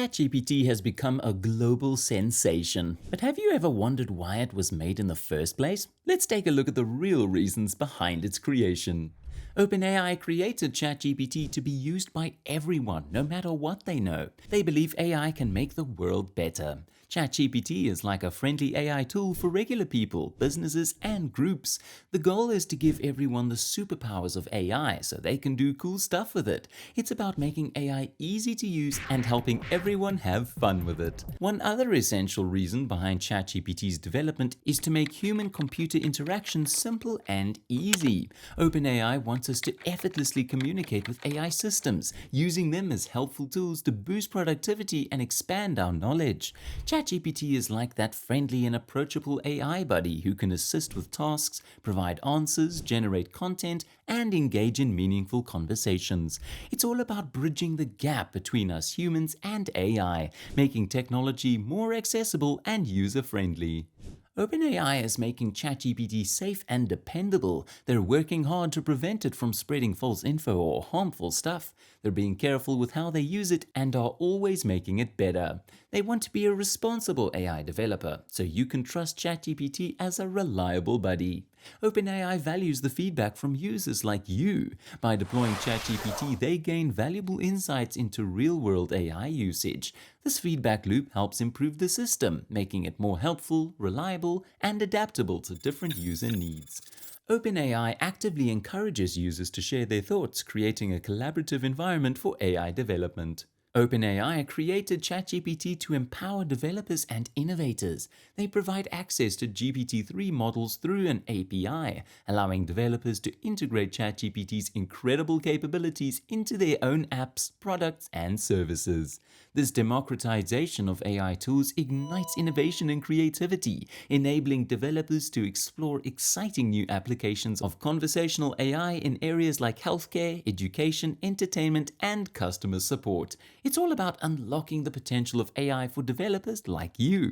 ChatGPT has become a global sensation, but have you ever wondered why it was made in the first place? Let's take a look at the real reasons behind its creation. OpenAI created ChatGPT to be used by everyone, no matter what they know. They believe AI can make the world better. ChatGPT is like a friendly AI tool for regular people, businesses, and groups. The goal is to give everyone the superpowers of AI so they can do cool stuff with it. It's about making AI easy to use and helping everyone have fun with it. One other essential reason behind ChatGPT's development is to make human-computer interaction simple and easy. OpenAI wants us to effortlessly communicate with AI systems, using them as helpful tools to boost productivity and expand our knowledge. ChatGPT is like that friendly and approachable AI buddy who can assist with tasks, provide answers, generate content, and engage in meaningful conversations. It's all about bridging the gap between us humans and AI, making technology more accessible and user-friendly. OpenAI is making ChatGPT safe and dependable. They're working hard to prevent it from spreading false info or harmful stuff. They're being careful with how they use it and are always making it better. They want to be a responsible AI developer, so you can trust ChatGPT as a reliable buddy. OpenAI values the feedback from users like you. By deploying ChatGPT, they gain valuable insights into real-world AI usage. This feedback loop helps improve the system, making it more helpful, reliable, and adaptable to different user needs. OpenAI actively encourages users to share their thoughts, creating a collaborative environment for AI development. OpenAI created ChatGPT to empower developers and innovators. They provide access to GPT-3 models through an API, allowing developers to integrate ChatGPT's incredible capabilities into their own apps, products, and services. This democratization of AI tools ignites innovation and creativity, enabling developers to explore exciting new applications of conversational AI in areas like healthcare, education, entertainment, and customer support. It's all about unlocking the potential of AI for developers like you.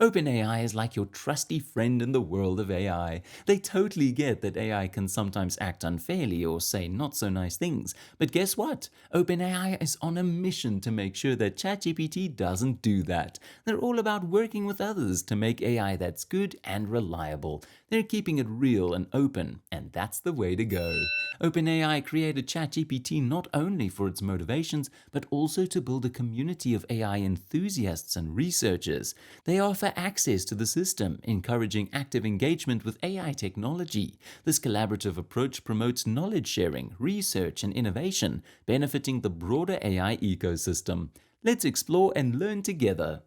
OpenAI is like your trusty friend in the world of AI. They totally get that AI can sometimes act unfairly or say not so nice things. But guess what? OpenAI is on a mission to make sure that ChatGPT doesn't do that. They're all about working with others to make AI that's good and reliable. They're keeping it real and open, and that's the way to go. OpenAI created ChatGPT not only for its motivations, but also to build a community of AI enthusiasts and researchers. They offer access to the system, encouraging active engagement with AI technology. This collaborative approach promotes knowledge sharing, research, and innovation, benefiting the broader AI ecosystem. Let's explore and learn together.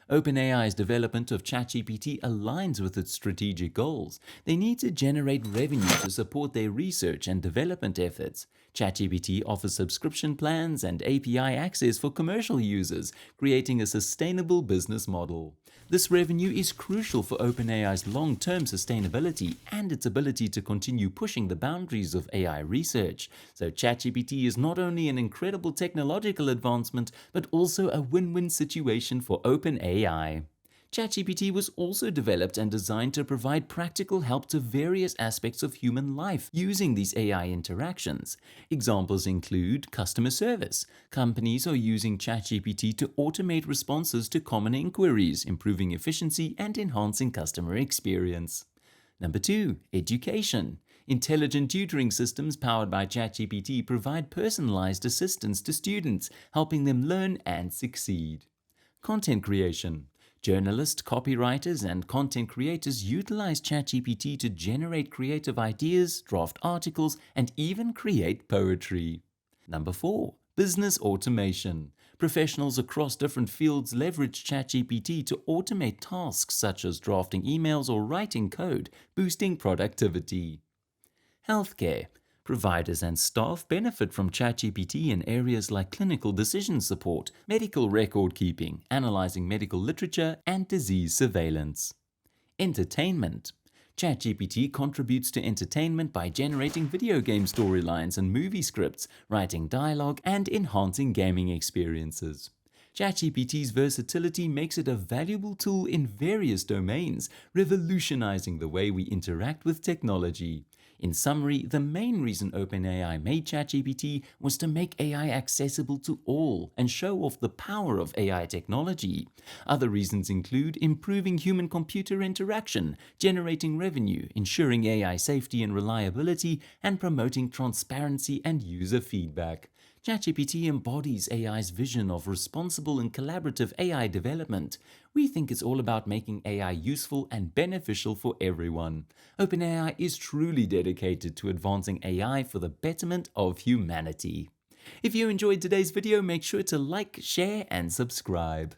OpenAI's development of ChatGPT aligns with its strategic goals. They need to generate revenue to support their research and development efforts. ChatGPT offers subscription plans and API access for commercial users, creating a sustainable business model. This revenue is crucial for OpenAI's long-term sustainability and its ability to continue pushing the boundaries of AI research. So ChatGPT is not only an incredible technological advancement, but also a win-win situation for OpenAI. ChatGPT was also developed and designed to provide practical help to various aspects of human life using these AI interactions. Examples include customer service. Companies are using ChatGPT to automate responses to common inquiries, improving efficiency and enhancing customer experience. Number 2, education. Intelligent tutoring systems powered by ChatGPT provide personalized assistance to students, helping them learn and succeed. Content creation. Journalists, copywriters, and content creators utilize ChatGPT to generate creative ideas, draft articles, and even create poetry. Number 4, business automation. Professionals across different fields leverage ChatGPT to automate tasks such as drafting emails or writing code, boosting productivity. Healthcare. Providers and staff benefit from ChatGPT in areas like clinical decision support, medical record keeping, analyzing medical literature, and disease surveillance. Entertainment. ChatGPT contributes to entertainment by generating video game storylines and movie scripts, writing dialogue, and enhancing gaming experiences. ChatGPT's versatility makes it a valuable tool in various domains, revolutionizing the way we interact with technology. In summary, the main reason OpenAI made ChatGPT was to make AI accessible to all and show off the power of AI technology. Other reasons include improving human-computer interaction, generating revenue, ensuring AI safety and reliability, and promoting transparency and user feedback. ChatGPT embodies AI's vision of responsible and collaborative AI development. We think it's all about making AI useful and beneficial for everyone. OpenAI is truly dedicated to advancing AI for the betterment of humanity. If you enjoyed today's video, make sure to like, share, and subscribe.